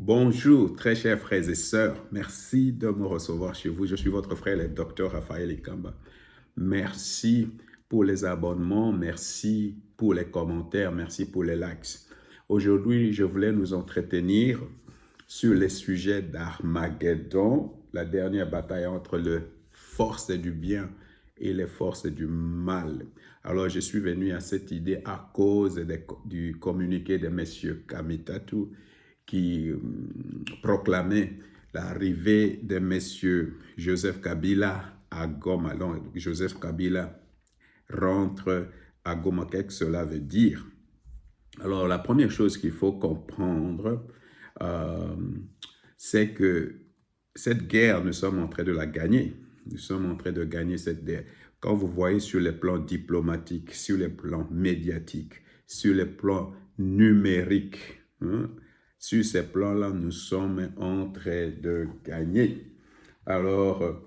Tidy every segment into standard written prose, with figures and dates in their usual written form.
Bonjour, très chers frères et sœurs. Merci de me recevoir chez vous. Je suis votre frère, le docteur Raphaël Ikamba. Merci pour les abonnements, merci pour les commentaires, merci pour les likes. Aujourd'hui, je voulais nous entretenir sur les sujets d'Armageddon, la dernière bataille entre les forces du bien et les forces du mal. Alors, je suis venu à cette idée à cause du communiqué de messieurs Kamitatu qui proclamait l'arrivée de messieurs Joseph Kabila à Goma. Donc, Joseph Kabila rentre à Goma. Qu'est-ce que cela veut dire? Alors, la première chose qu'il faut comprendre, c'est que cette guerre, nous sommes en train de la gagner. Nous sommes en train de gagner cette guerre. Quand vous voyez sur les plans diplomatiques, sur les plans médiatiques, sur les plans numériques, sur ces plans-là, nous sommes en train de gagner. Alors,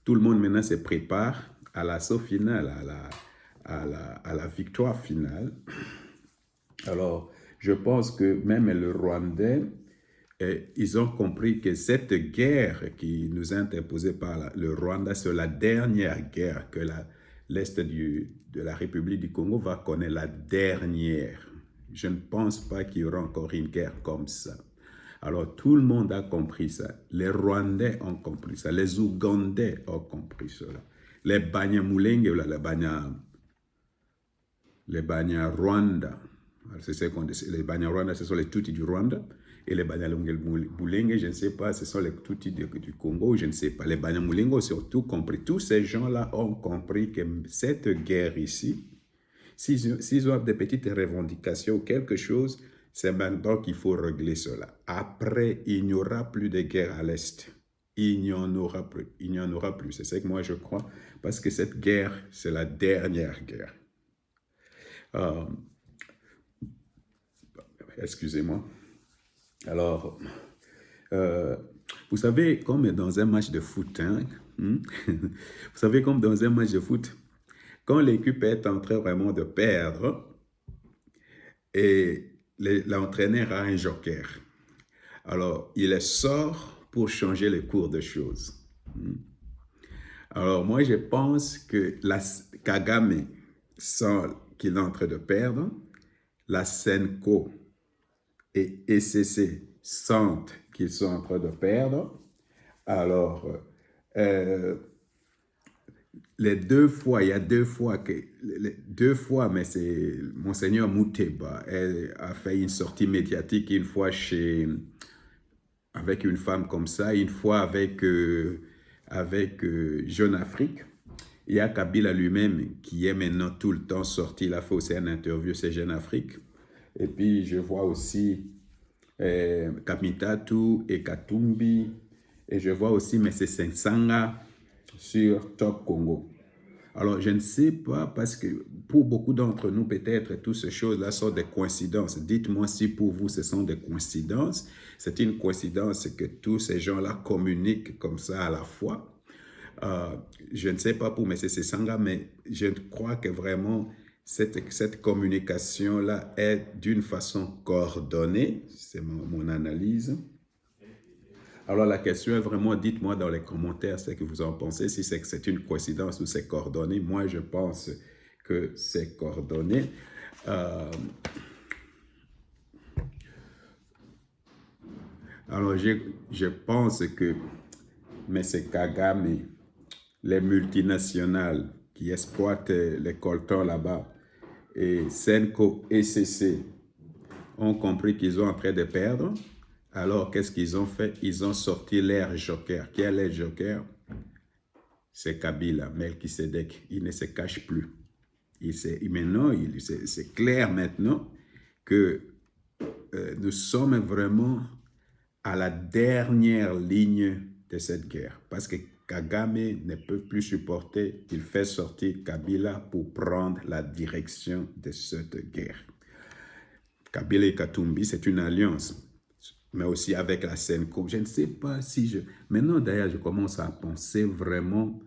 tout le monde maintenant se prépare à l'assaut final, à la victoire finale. Alors, je pense que même le Rwandais, ils ont compris que cette guerre qui nous est imposée par le Rwanda, c'est la dernière guerre que l'Est de la République du Congo va connaître, la dernière. Je ne pense pas qu'il y aura encore une guerre comme ça. Alors, tout le monde a compris ça. Les Rwandais ont compris ça. Les Ougandais ont compris cela. Les Banyamulenge, les Banyarwanda, les Banyarwanda, ce sont les Tutsis du Rwanda. Et les Banyamulenge, je ne sais pas, ce sont les Tutsis du Congo, je ne sais pas. Les Banyamulenge ont surtout compris. Tous ces gens-là ont compris que cette guerre ici, s'ils ont des petites revendications ou quelque chose, c'est maintenant qu'il faut régler cela. Après, il n'y aura plus de guerre à l'Est. Il n'y en aura plus. Il n'y en aura plus. C'est ce que moi je crois. Parce que cette guerre, c'est la dernière guerre. Excusez-moi. Alors, vous savez, comme dans un match de foot, vous savez, comme dans un match de foot, quand l'équipe est en train vraiment de perdre, et l'entraîneur a un joker. Alors, il sort pour changer le cours de choses. Alors, moi, je pense que Kagame sent qu'il est en train de perdre. La Senko et ECC sentent qu'ils sont en train de perdre. Alors, les deux fois, il y a deux fois, mais c'est Monseigneur Mouteba, elle a fait une sortie médiatique une fois avec une femme comme ça, une fois avec Jeune Afrique. Il y a Kabila lui-même qui est maintenant tout le temps sorti, il a fait aussi une interview sur Jeune Afrique. Et puis je vois aussi Kamitatu et Katumbi, et je vois aussi M. Sensanga sur Top Congo. Alors, je ne sais pas, parce que pour beaucoup d'entre nous, peut-être, toutes ces choses-là sont des coïncidences. Dites-moi si pour vous, ce sont des coïncidences. C'est une coïncidence que tous ces gens-là communiquent comme ça à la fois. Je ne sais pas pour M. Sessanga, mais je crois que vraiment, cette communication-là est d'une façon coordonnée. C'est mon analyse. Alors la question est vraiment, dites-moi dans les commentaires ce que vous en pensez, si c'est une coïncidence ou c'est coordonné. Moi, je pense que c'est coordonné. Alors je pense que M. Kagame, les multinationales qui exploitent les coltons là-bas, et Senko et ECC ont compris qu'ils sont en train de perdre. Alors, qu'est-ce qu'ils ont fait? Ils ont sorti leur joker. Qui est leur joker? C'est Kabila, Melchisedec. Il ne se cache plus. Maintenant, c'est clair maintenant que nous sommes vraiment à la dernière ligne de cette guerre. Parce que Kagame ne peut plus supporter, il fait sortir Kabila pour prendre la direction de cette guerre. Kabila et Katumbi, c'est une alliance, mais aussi avec la Senko. Je ne sais pas si je... Maintenant, d'ailleurs, je commence à penser vraiment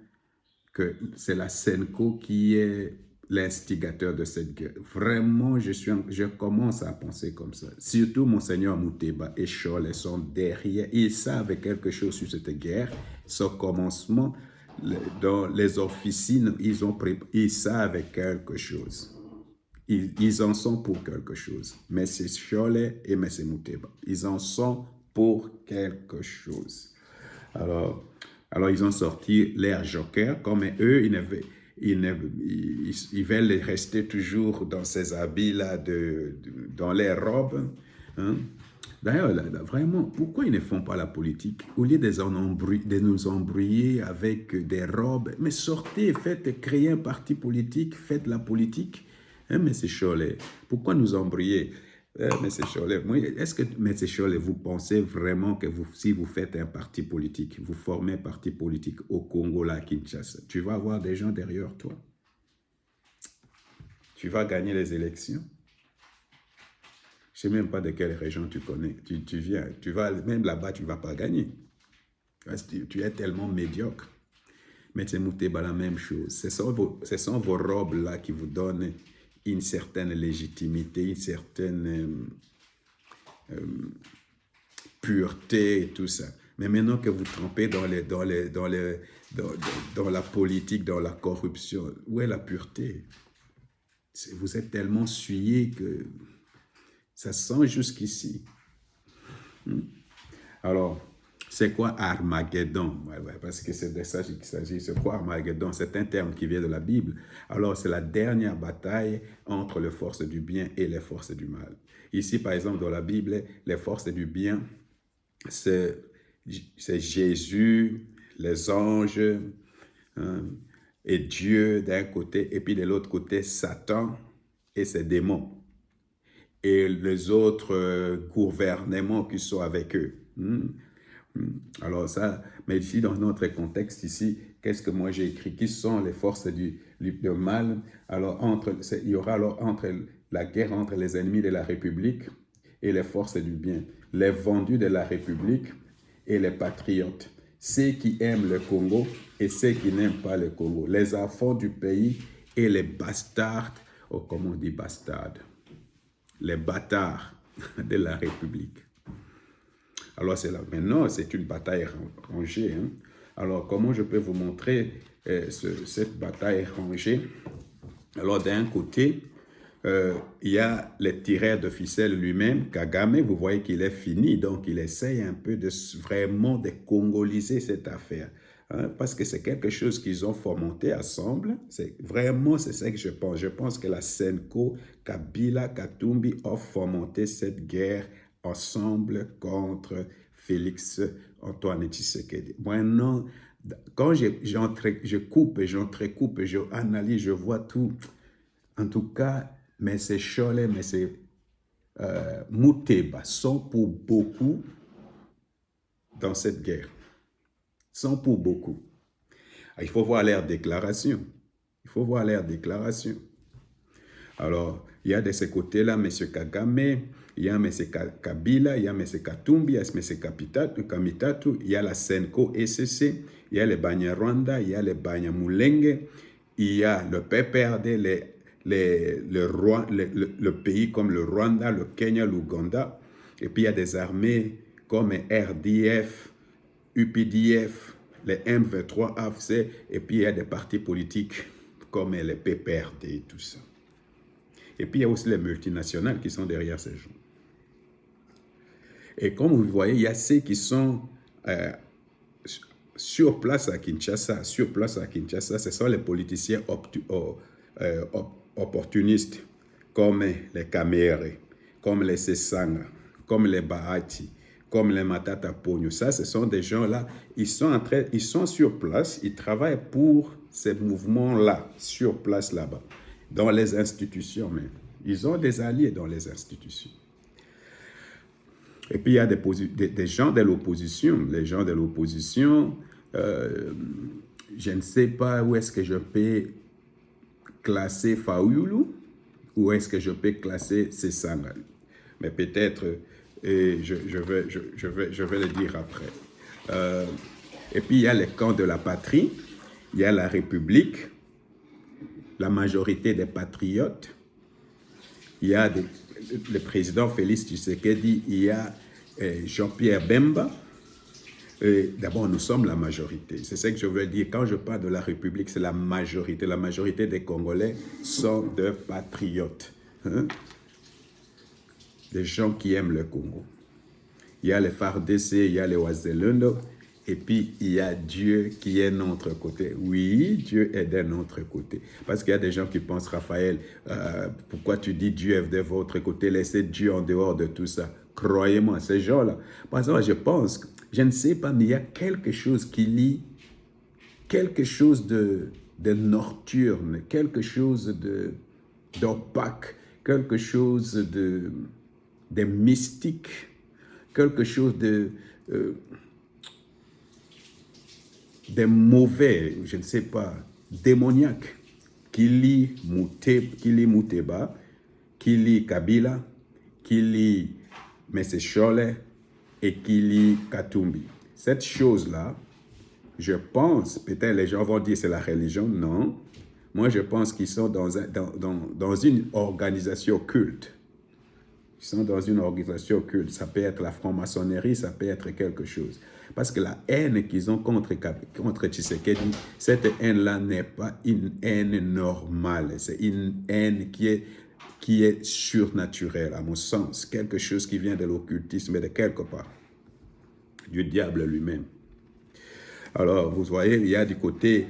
que c'est la Senko qui est l'instigateur de cette guerre. Vraiment, je commence à penser comme ça. Surtout Monseigneur Mouteba et Cholet sont derrière. Ils savent quelque chose sur cette guerre. Son commencement, dans les officines, ils savent quelque chose. Ils en sont pour quelque chose. Mais c'est Cholet et M. Mouteba. Ils en sont pour quelque chose. Alors ils ont sorti l'air joker, comme eux, ils veulent rester toujours dans ces habits-là, dans les robes. Hein. D'ailleurs, vraiment, pourquoi ils ne font pas la politique? Au lieu de nous embrouiller avec des robes, mais sortez, créez un parti politique, faites la politique. Hein, M. Cholet, pourquoi nous embrouiller? M. Cholet, est-ce que, M. Cholet, vous pensez vraiment que si vous faites un parti politique, vous formez un parti politique au Congo, là, à Kinshasa, tu vas avoir des gens derrière toi? Tu vas gagner les élections? Je ne sais même pas de quelle région tu connais. Tu viens, même là-bas, tu ne vas pas gagner. Tu es tellement médiocre. Mais c'est Mouteba la même chose. Ce sont vos robes-là qui vous donnent une certaine légitimité, une certaine pureté et tout ça. Mais maintenant que vous trempez dans la politique, dans la corruption, où est la pureté? Vous êtes tellement souillé que ça sent jusqu'ici. Alors, c'est quoi Armageddon? Parce que c'est de ça qu'il s'agit. C'est quoi Armageddon? C'est un terme qui vient de la Bible. Alors, c'est la dernière bataille entre les forces du bien et les forces du mal. Ici, par exemple, dans la Bible, les forces du bien, c'est Jésus, les anges, hein, et Dieu d'un côté, et puis de l'autre côté, Satan et ses démons. Et les autres gouvernements qui sont avec eux. Alors ça, mais ici dans notre contexte ici, qu'est-ce que moi j'ai écrit? Qui sont les forces du mal? Alors il y aura alors la guerre entre les ennemis de la République et les forces du bien, les vendus de la République et les patriotes, ceux qui aiment le Congo et ceux qui n'aiment pas le Congo, les enfants du pays et les bastards, ou comment on dit bastards, les bâtards de la République. Alors c'est là, maintenant c'est une bataille rangée. Hein. Alors comment je peux vous montrer cette bataille rangée? Alors d'un côté, il y a le tireur de ficelle lui-même, Kagame, vous voyez qu'il est fini, donc il essaye un peu vraiment de congoliser cette affaire. Hein, parce que c'est quelque chose qu'ils ont fomenté ensemble. C'est ça que je pense. Je pense que la Senko, Kabila, Katumbi ont fomenté cette guerre ensemble contre Félix Antoine Tshisekedi. Maintenant, quand je coupe et j'entrecoupe et j'analyse, je vois tout. En tout cas, mais c'est Cholet, mais c'est Mouteba sont pour beaucoup dans cette guerre. Sont pour beaucoup. Il faut voir leurs déclarations. Il faut voir leurs déclarations. Alors, il y a de ce côté-là M. Kagame, il y a M. Kabila, il y a M. Katumbi, il y a M. Kamitatu, il y a la Senko SCC, il y a les Banyarwanda, il y a les Banyamulenge, il y a le PPRD, le pays comme le Rwanda, le Kenya, l'Ouganda, et puis il y a des armées comme RDF, UPDF, les M23 AFC, et puis il y a des partis politiques comme les PPRD et tout ça. Et puis il y a aussi les multinationales qui sont derrière ces gens. Et comme vous voyez, il y a ceux qui sont sur place à Kinshasa. Sur place à Kinshasa, ce sont les politiciens opportunistes, comme les Kamere, comme les Sesanga, comme les Bahati, comme les Matata Pogno. Ça, ce sont des gens-là, ils sont sur place, ils travaillent pour ces mouvements-là, sur place là-bas, dans les institutions même. Ils ont des alliés dans les institutions. Et puis, il y a des gens de l'opposition. Les gens de l'opposition, je ne sais pas où est-ce que je peux classer Fayulu, ou est-ce que je peux classer Sesanga. Mais peut-être, je vais le dire après. Et puis, il y a les camps de la patrie, il y a la République, la majorité des patriotes, il y a le président Félix Tshisekedi, il y a Jean-Pierre Bemba. D'abord, nous sommes la majorité. C'est ce que je veux dire. Quand je parle de la République, c'est la majorité. La majorité des Congolais sont des patriotes. Hein? Des gens qui aiment le Congo. Il y a les FARDC, il y a les Wazelendo, et puis il y a Dieu qui est de notre côté. Oui, Dieu est de notre côté. Parce qu'il y a des gens qui pensent, Raphaël, pourquoi tu dis Dieu est de votre côté? Laissez Dieu en dehors de tout ça. Croyez-moi, ces gens-là. Par exemple, je pense, je ne sais pas, mais il y a quelque chose qui lie, quelque chose de nocturne, quelque chose d'opaque, quelque chose de mystique, quelque chose de mauvais, je ne sais pas, démoniaque, qui lie Mouteba, qui lie Kabila, qui lie Messe Chole et qui lie Katumbi. Cette chose-là, je pense, peut-être les gens vont dire c'est la religion, non. Moi, je pense qu'ils sont dans une organisation culte. Ils sont dans une organisation culte. Ça peut être la franc-maçonnerie, ça peut être quelque chose. Parce que la haine qu'ils ont contre Tshisekedi, cette haine-là n'est pas une haine normale. C'est une haine qui est surnaturelle, à mon sens. Quelque chose qui vient de l'occultisme, de quelque part. Du diable lui-même. Alors, vous voyez, il y a du côté,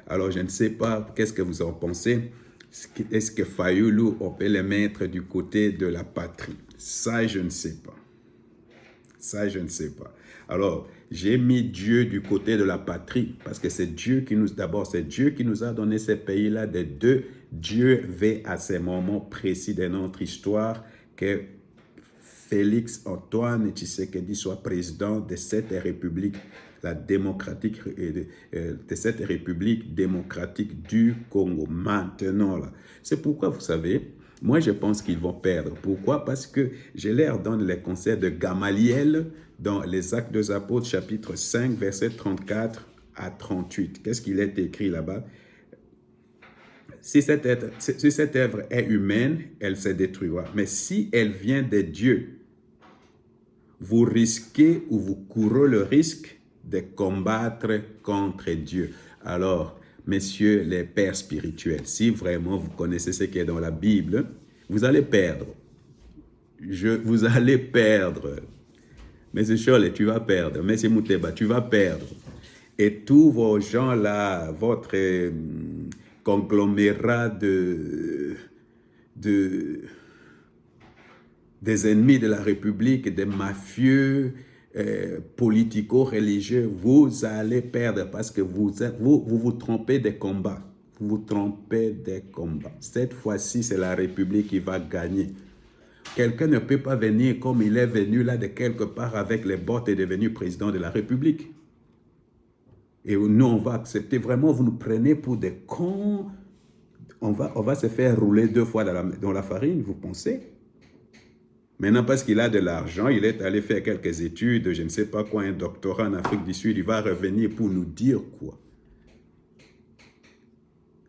alors je ne sais pas, qu'est-ce que vous en pensez? Est-ce que Fayoulou, on peut les mettre du côté de la patrie? Ça, je ne sais pas. Ça, je ne sais pas. Alors, j'ai mis Dieu du côté de la patrie, parce que c'est Dieu qui nous, d'abord, c'est Dieu qui nous a donné ces pays-là. Des deux, Dieu veut à ces moments précis de notre histoire que Félix Antoine Tshisekedi soit président de cette république, la démocratique, de cette république démocratique du Congo. Maintenant, là. C'est pourquoi, vous savez, moi je pense qu'ils vont perdre. Pourquoi? Parce que je leur donne les conseils de Gamaliel dans les Actes des Apôtres, chapitre 5, versets 34 à 38. Qu'est-ce qu'il est écrit là-bas? Si cette œuvre est humaine, elle se détruira. Mais si elle vient de Dieu, vous risquez ou vous courez le risque de combattre contre Dieu. Alors, messieurs les pères spirituels, si vraiment vous connaissez ce qui est dans la Bible, vous allez perdre. Vous allez perdre. Monsieur Chole, tu vas perdre. Monsieur Mouteba, tu vas perdre. Et tous vos gens là, votre conglomérat des ennemis de la République, des mafieux, politico-religieux, vous allez perdre parce que vous trompez des combats. Vous vous trompez des combats. Cette fois-ci, c'est la République qui va gagner. Quelqu'un ne peut pas venir comme il est venu là de quelque part avec les bottes et devenu président de la République. Et nous, on va accepter. Vraiment, vous nous prenez pour des cons. On va se faire rouler 2 fois dans la farine, vous pensez? Maintenant, parce qu'il a de l'argent, il est allé faire quelques études, je ne sais pas quoi, un doctorat en Afrique du Sud, il va revenir pour nous dire quoi?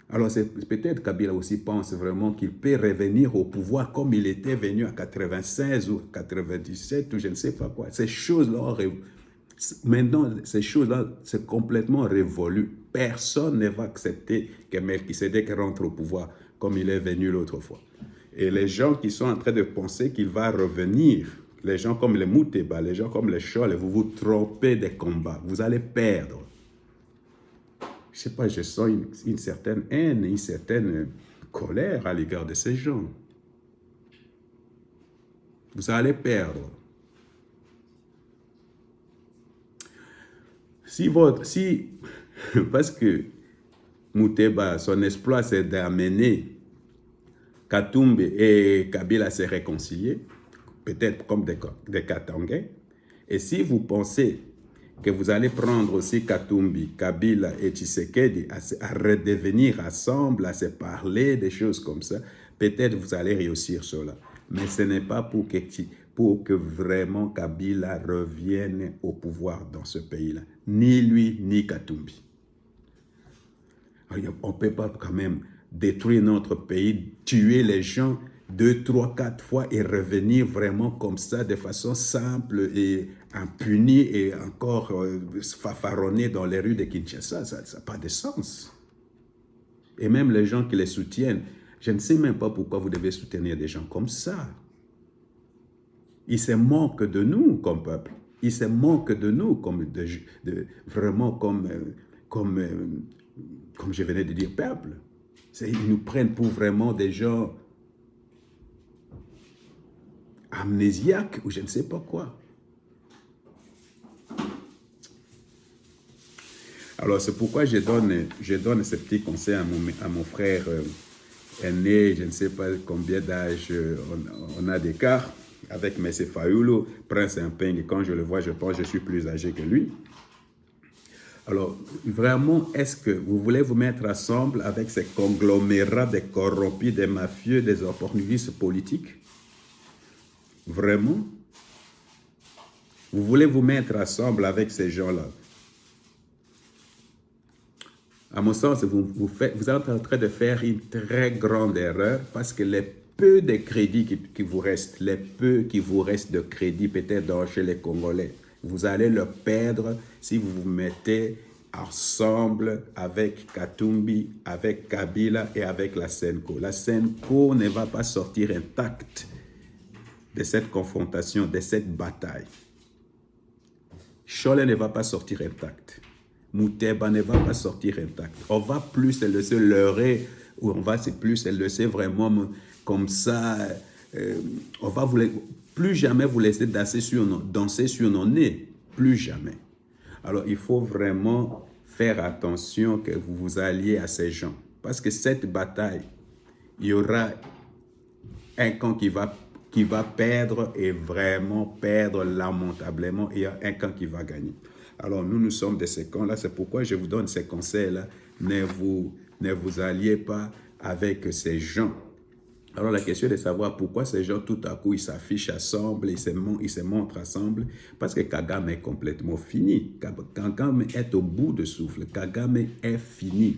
Alors, peut-être Kabila aussi pense vraiment qu'il peut revenir au pouvoir comme il était venu à 96 ou 97 ou je ne sais pas quoi. Ces choses-là, maintenant, ces choses-là, c'est complètement révolu. Personne ne va accepter que Melchisedec rentre au pouvoir comme il est venu l'autre fois. Et les gens qui sont en train de penser qu'il va revenir, les gens comme les Mouteba, les gens comme les Chole, vous vous trompez des combats. Vous allez perdre. Je ne sais pas, je sens une certaine haine, une certaine colère à l'égard de ces gens. Vous allez perdre. Parce que Mouteba, son exploit, c'est d'amener Katumbi et Kabila à se réconcilier, peut-être comme des Katangais. Et si vous pensez que vous allez prendre aussi Katumbi, Kabila et Tshisekedi à redevenir ensemble, à se parler, des choses comme ça, peut-être vous allez réussir cela. Mais ce n'est pas pour que vraiment Kabila revienne au pouvoir dans ce pays-là. Ni lui, ni Katumbi. On ne peut pas quand même détruire notre pays, tuer les gens 2, 3, 4 fois et revenir vraiment comme ça de façon simple et impunie et encore fafaronner dans les rues de Kinshasa, ça n'a pas de sens. Et même les gens qui les soutiennent, je ne sais même pas pourquoi vous devez soutenir des gens comme ça. Ils se moquent de nous comme peuple. Ils se moquent de nous comme vraiment comme je venais de dire peuple. Ils nous prennent pour vraiment des gens amnésiaques ou je ne sais pas quoi. Alors c'est pourquoi je donne ce petit conseil à mon frère aîné, je ne sais pas combien d'âge on a d'écart, avec M. Fayulu, Prince Mpeng, quand je le vois, je pense que je suis plus âgé que lui. Alors, vraiment, est-ce que vous voulez vous mettre ensemble avec ces conglomérats des corrompus, des mafieux, des opportunistes politiques? Vraiment? Vous voulez vous mettre ensemble avec ces gens-là? À mon sens, vous êtes en train de faire une très grande erreur parce que les peu de crédits qui vous restent, les peu qui vous restent de crédit peut-être chez les Congolais, vous allez le perdre si vous vous mettez ensemble avec Katumbi, avec Kabila et avec la Senko. La Senko ne va pas sortir intacte de cette confrontation, de cette bataille. Cholet ne va pas sortir intact. Mouteba ne va pas sortir intact. On va plus se laisser leurrer, ou on va plus se laisser vraiment comme ça. On va plus jamais vous laisser danser sur nos nez. Plus jamais. Alors, il faut vraiment faire attention que vous vous alliez à ces gens. Parce que cette bataille, il y aura un camp qui va perdre et vraiment perdre lamentablement. Et il y a un camp qui va gagner. Alors, nous sommes de ces camps-là. C'est pourquoi je vous donne ces conseils-là. Ne vous alliez pas avec ces gens. Alors, la question est de savoir pourquoi ces gens, tout à coup, ils s'affichent ensemble, ils se montrent ensemble. Parce que Kagame est complètement fini. Kagame est au bout de souffle. Kagame est fini.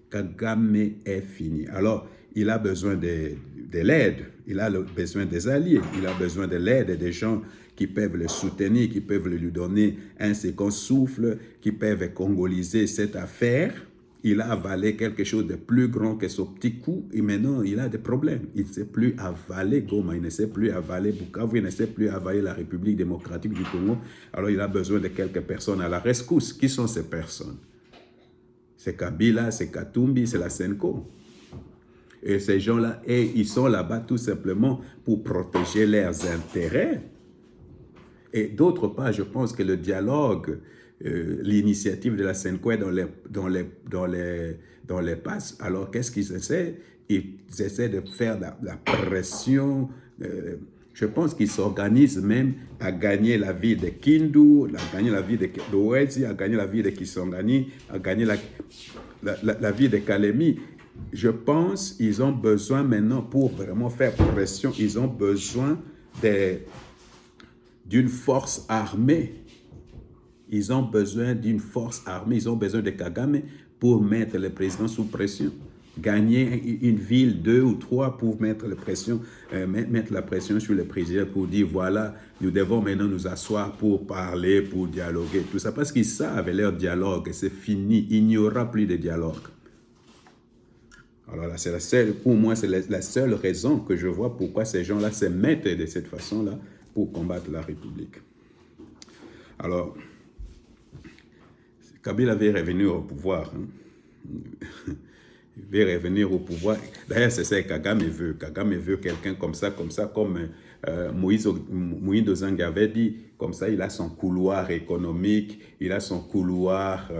Kagame est fini. Alors, il a besoin de l'aide. Il a besoin des alliés. Il a besoin de l'aide des gens qui peuvent le soutenir, qui peuvent lui donner un second souffle, qui peuvent congoliser cette affaire. Il a avalé quelque chose de plus grand que son petit coup et maintenant il a des problèmes. Il ne sait plus avaler Goma, il ne sait plus avaler Bukavu, il ne sait plus avaler la République démocratique du Congo. Alors il a besoin de quelques personnes à la rescousse. Qui sont ces personnes? C'est Kabila, c'est Katumbi, c'est la Senko. Et ces gens-là, ils sont là-bas tout simplement pour protéger leurs intérêts. Et d'autre part, je pense que le dialogue, l'initiative de la Senko est dans les passes. Alors, qu'est-ce qu'ils essaient? Ils essaient de faire la pression. Je pense qu'ils s'organisent même à gagner la vie de Kindu, à gagner la vie de Owezi, à gagner la vie de Kisangani, à gagner la vie de Kalemi. Je pense qu'ils ont besoin maintenant, pour vraiment faire pression, ils ont besoin d'une force armée. Ils ont besoin d'une force armée. Ils ont besoin de Kagame pour mettre le président sous pression. Gagner une ville, 2 ou 3 pour mettre la pression sur le président pour dire voilà, nous devons maintenant nous asseoir pour parler, pour dialoguer, tout ça. Parce qu'ils savent leur dialogue, c'est fini. Il n'y aura plus de dialogue. Alors là, pour moi, c'est la seule raison que je vois pourquoi ces gens-là se mettent de cette façon-là pour combattre la République. Alors, Kabila veut revenir au pouvoir. Il veut revenir au pouvoir. D'ailleurs, c'est ça que Kagame veut. Kagame veut quelqu'un comme ça, comme Moïse Ozangi avait dit. Comme ça, il a son couloir économique, il a son couloir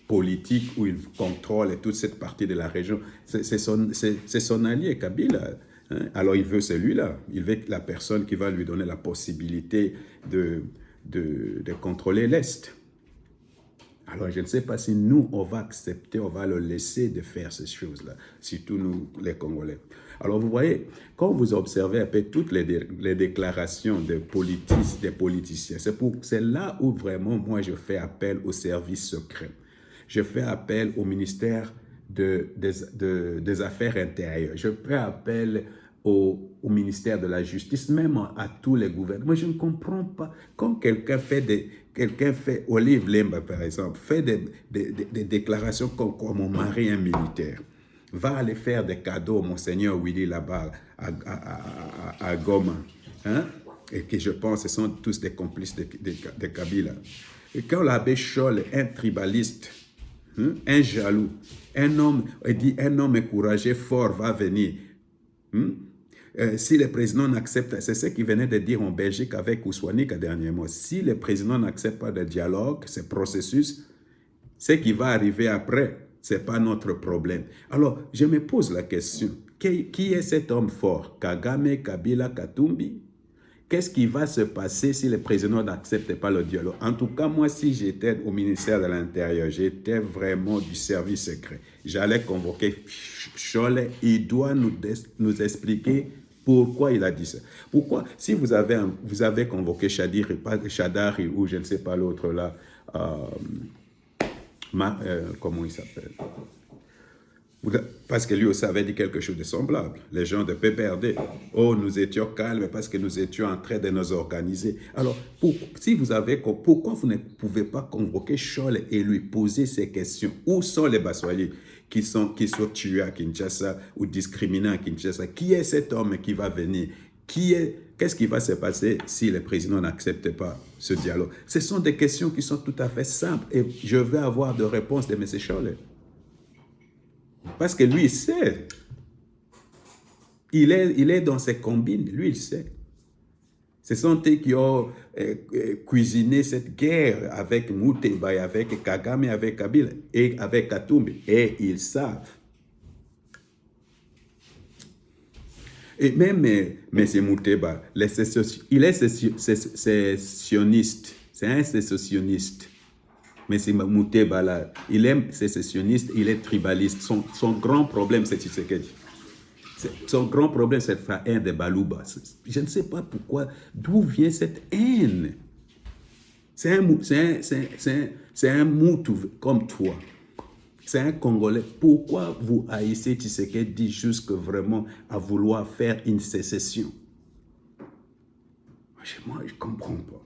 politique où il contrôle toute cette partie de la région. C'est son allié, Kabila. Alors, il veut celui-là. Il veut la personne qui va lui donner la possibilité de contrôler l'Est. Alors, je ne sais pas si nous, on va accepter, on va le laisser de faire ces choses-là, surtout nous, les Congolais. Alors, vous voyez, quand vous observez un peu toutes les déclarations des politiciens, c'est là où vraiment, moi, je fais appel aux services secrets. Je fais appel au ministère des Affaires intérieures. Je fais appel au ministère de la Justice, même à tous les gouvernements. Moi, je ne comprends pas. Quand quelqu'un fait, Olive Lemba, par exemple, fait des déclarations comme mon mari est militaire, va aller faire des cadeaux au Monseigneur Willy là-bas à Goma, hein? Et que je pense que ce sont tous des complices de Kabila. Et quand l'abbé Scholl, un tribaliste, hein, un jaloux, un homme, il dit un homme encouragé, fort, va venir. Hein? Si le président n'accepte, c'est ce qu'il venait de dire en Belgique avec Ouswanika dernièrement, si le président n'accepte pas de dialogue, ce processus, ce qui va arriver après, ce n'est pas notre problème. Alors, je me pose la question, qui est cet homme fort? Kagame, Kabila, Katumbi? Qu'est-ce qui va se passer si le président n'accepte pas le dialogue? En tout cas, moi, si j'étais au ministère de l'Intérieur, j'étais vraiment du service secret. J'allais convoquer Scholl, il doit nous expliquer pourquoi il a dit ça. Pourquoi, si vous avez convoqué Chadari ou je ne sais pas l'autre là, comment il s'appelle? Parce que lui aussi avait dit quelque chose de semblable. Les gens de PPRD, oh, nous étions calmes parce que nous étions en train de nous organiser. Alors, pourquoi vous ne pouvez pas convoquer Scholl et lui poser ces questions? Où sont les Baswali qui sont tués à Kinshasa ou discriminés à Kinshasa? Qui est cet homme qui va venir? Qu'est-ce qui va se passer si le président n'accepte pas ce dialogue? Ce sont des questions qui sont tout à fait simples et je veux avoir de réponses de M. Scholl. Parce que lui, il sait. Il est dans ses combines, lui, il sait. Ce sont eux qui ont cuisiné cette guerre avec Muteba, avec Kagame, avec Kabila et avec Katumbi. Et ils savent. Et même M. Muteba, il est sécessionniste. C'est un sécessionniste. Mais c'est Muteba là, il est sécessionniste, il est tribaliste. Son grand problème, c'est Tshisekedi. Son grand problème, c'est la haine de Baluba. Je ne sais pas pourquoi, d'où vient cette haine. C'est un Moutou comme toi. C'est un Congolais. Pourquoi vous haïssez Tshisekedi jusque vraiment à vouloir faire une sécession? Moi, je ne comprends pas.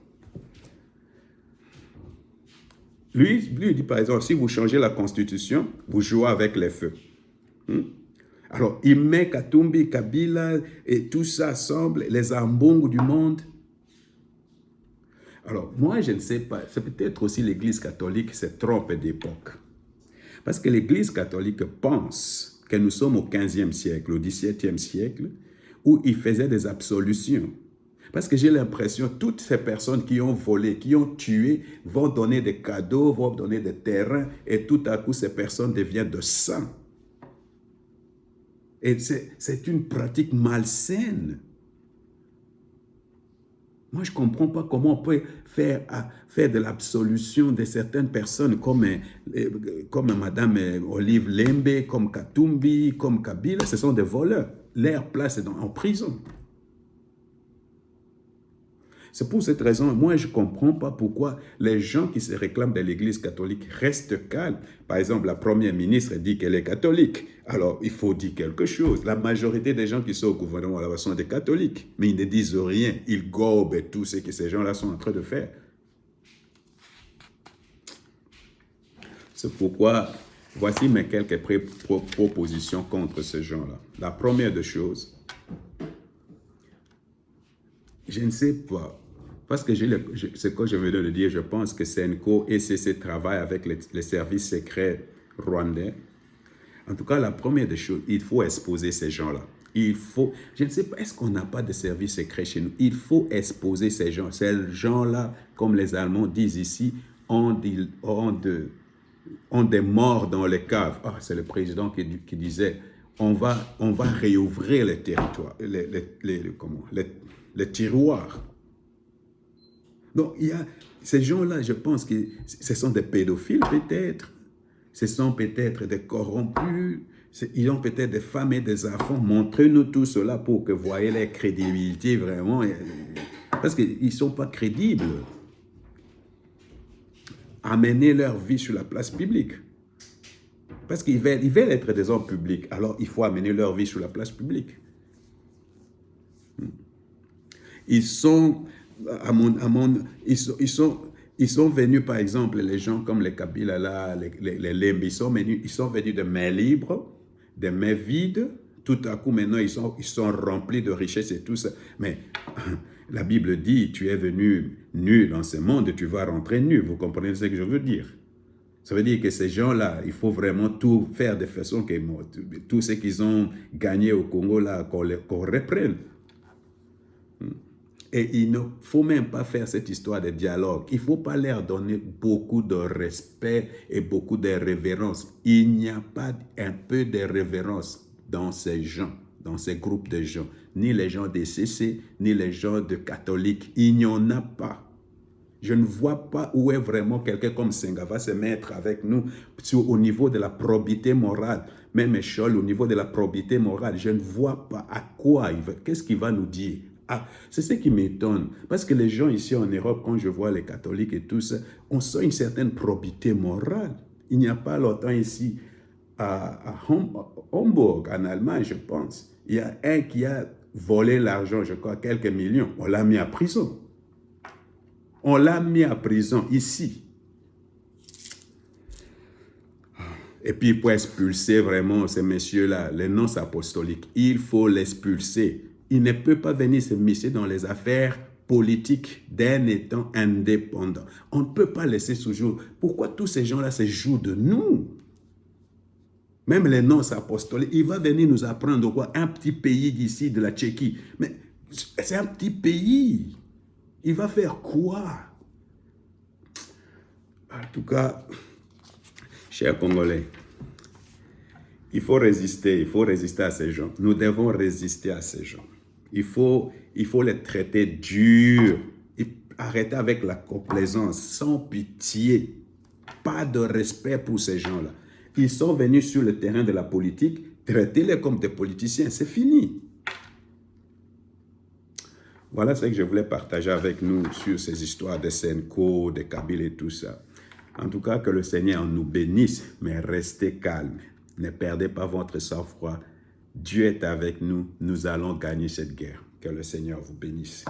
Lui, il dit par exemple, si vous changez la constitution, vous jouez avec les feux. Alors, il met Katumbi, Kabila et tout ça ensemble, les ambongs du monde. Alors, moi, je ne sais pas, c'est peut-être aussi l'Église catholique se trompe d'époque. Parce que l'Église catholique pense que nous sommes au 15e siècle, au 17e siècle, où il faisait des absolutions. Parce que j'ai l'impression que toutes ces personnes qui ont volé, qui ont tué, vont donner des cadeaux, vont donner des terrains, et tout à coup, ces personnes deviennent de sang. Et c'est une pratique malsaine. Moi, je ne comprends pas comment on peut faire de l'absolution de certaines personnes comme Madame Olive Lembe, comme Katumbi, comme Kabila. Ce sont des voleurs. Leur place est en prison. C'est pour cette raison, moi, je ne comprends pas pourquoi les gens qui se réclament de l'Église catholique restent calmes. Par exemple, la première ministre dit qu'elle est catholique. Alors, il faut dire quelque chose. La majorité des gens qui sont au gouvernement là sont des catholiques, mais ils ne disent rien. Ils gobent tout ce que ces gens-là sont en train de faire. C'est pourquoi, voici mes quelques propositions contre ces gens-là. La première des choses, je ne sais pas. Parce que ce que je venais de dire, je pense que Senko et CC travaillent avec les services secrets rwandais. En tout cas, la première des choses, il faut exposer ces gens-là. Je ne sais pas, est-ce qu'on n'a pas de services secrets chez nous? Il faut exposer ces gens. Ces gens-là, comme les Allemands disent ici, ont des morts dans les caves. Ah, c'est le président qui disait, on va réouvrir les territoires, les tiroirs. Donc, il y a ces gens-là, je pense que ce sont des pédophiles peut-être, ce sont peut-être des corrompus, ils ont peut-être des femmes et des enfants. Montrez-nous tout cela pour que vous voyez leur crédibilité vraiment, parce qu'ils ne sont pas crédibles. Amenez leur vie sur la place publique. Parce qu'ils veulent être des hommes publics. Alors, il faut amener leur vie sur la place publique. Ils sont, ils sont venus, par exemple, les gens comme les Kabila, là, les Lembe, ils sont venus de mains libres, des mains vides. Tout à coup, maintenant, ils sont remplis de richesses et tout ça. Mais la Bible dit, tu es venu nu dans ce monde, tu vas rentrer nu. Vous comprenez ce que je veux dire? Ça veut dire que ces gens-là, il faut vraiment tout faire de façon que tout ce qu'ils ont gagné au Congo, là, qu'on reprenne. Et il ne faut même pas faire cette histoire de dialogue. Il ne faut pas leur donner beaucoup de respect et beaucoup de révérence. Il n'y a pas un peu de révérence dans ces gens, dans ces groupes de gens. Ni les gens des CC, ni les gens de catholiques. Il n'y en a pas. Je ne vois pas où est vraiment quelqu'un comme Senga va se mettre avec nous au niveau de la probité morale. Même Scholl, au niveau de la probité morale, je ne vois pas à quoi qu'est-ce qu'il va nous dire. Ah, c'est ce qui m'étonne. Parce que les gens ici en Europe, quand je vois les catholiques et tout ça, on sent une certaine probité morale. Il n'y a pas longtemps ici, à Hambourg, en Allemagne, je pense, il y a un qui a volé l'argent, je crois, quelques millions. On l'a mis à prison. On l'a mis à prison ici. Et puis pour expulser vraiment ces messieurs-là, les nonces apostoliques, il faut l'expulser. Il ne peut pas venir se misser dans les affaires politiques d'un État indépendant. On ne peut pas laisser toujours. Pourquoi tous ces gens-là se jouent de nous? Même les nonces apostoliques, il va venir nous apprendre quoi? Un petit pays d'ici, de la Tchéquie. Mais c'est un petit pays. Il va faire quoi? En tout cas, chers Congolais, il faut résister à ces gens. Nous devons résister à ces gens. Il faut les traiter dur. Arrêter avec la complaisance, sans pitié. Pas de respect pour ces gens-là. Ils sont venus sur le terrain de la politique, traitez-les comme des politiciens, c'est fini. Voilà ce que je voulais partager avec nous sur ces histoires de Senko, de Kabila et tout ça. En tout cas, que le Seigneur nous bénisse, mais restez calmes. Ne perdez pas votre sang-froid. Dieu est avec nous. Nous allons gagner cette guerre. Que le Seigneur vous bénisse.